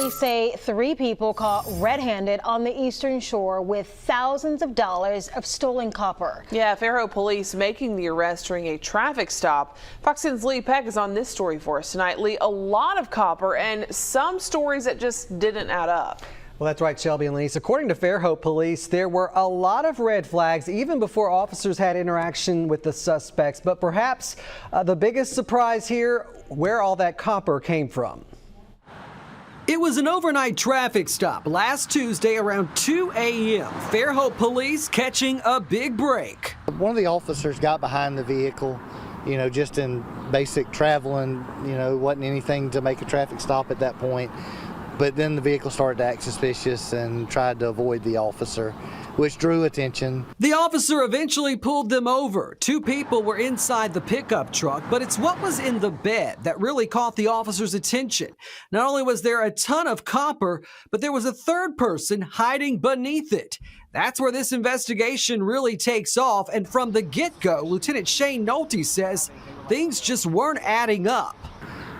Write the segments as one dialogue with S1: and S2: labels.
S1: Police say 3 people caught red-handed on the eastern shore with thousands of dollars of stolen copper.
S2: Yeah, Fairhope police making the arrest during a traffic stop. Fox 10's Lee Peck is on this story for us tonight. Lee, a lot of copper and some stories that just didn't add up.
S3: Well, that's right, Shelby and Lise. According to Fairhope police, there were a lot of red flags even before officers had interaction with the suspects. But perhaps the biggest surprise here, where all that copper came from. It was an overnight traffic stop last Tuesday around 2 a.m. Fairhope police catching a big break.
S4: One of the officers got behind the vehicle, just in basic traveling, wasn't anything to make a traffic stop at that point. But then the vehicle started to act suspicious and tried to avoid the officer, which drew attention. The officer eventually pulled them over. 2 people were inside the pickup truck, but it's what was in the bed that really caught the officer's attention. Not only was there a ton of copper, but there was a third person hiding beneath it. That's where this investigation really takes off, and from the get-go, Lieutenant Shane Nolte says things just weren't adding up.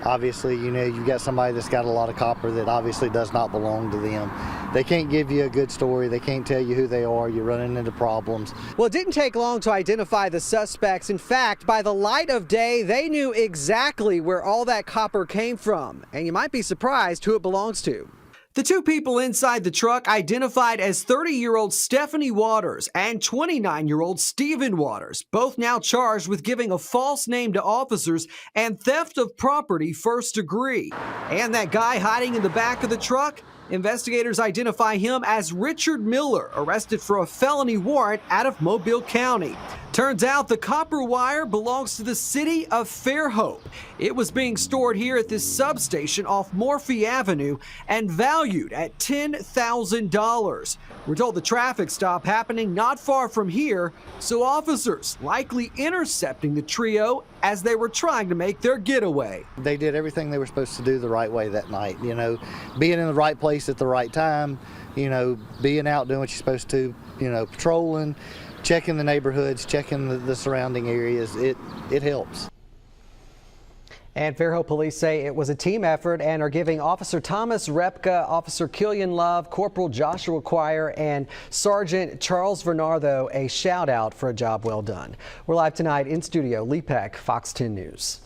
S4: Obviously, you've got somebody that's got a lot of copper that obviously does not belong to them. They can't give you a good story. They can't tell you who they are. You're running into problems. Well, it didn't take long to identify the suspects. In fact, by the light of day, they knew exactly where all that copper came from. And you might be surprised who it belongs to. The 2 people inside the truck identified as 30-year-old Stephanie Waters and 29-year-old Stephen Waters, both now charged with giving a false name to officers and theft of property first degree. And that guy hiding in the back of the truck? Investigators identify him as Richard Miller, arrested for a felony warrant out of Mobile County. Turns out the copper wire belongs to the city of Fairhope. It was being stored here at this substation off Morphy Avenue and valued at $10,000. We're told the traffic stop happening not far from here, so officers likely intercepting the trio as they were trying to make their getaway. They did everything they were supposed to do the right way that night, being in the right place at the right time, being out doing what you're supposed to, patrolling, checking the neighborhoods, checking the surrounding areas. It helps. And Fairhope police say it was a team effort and are giving Officer Thomas Repka, Officer Killian Love, Corporal Joshua Quire, and Sergeant Charles Vernardo a shout out for a job well done. We're live tonight in studio. Lee Peck, Fox 10 News.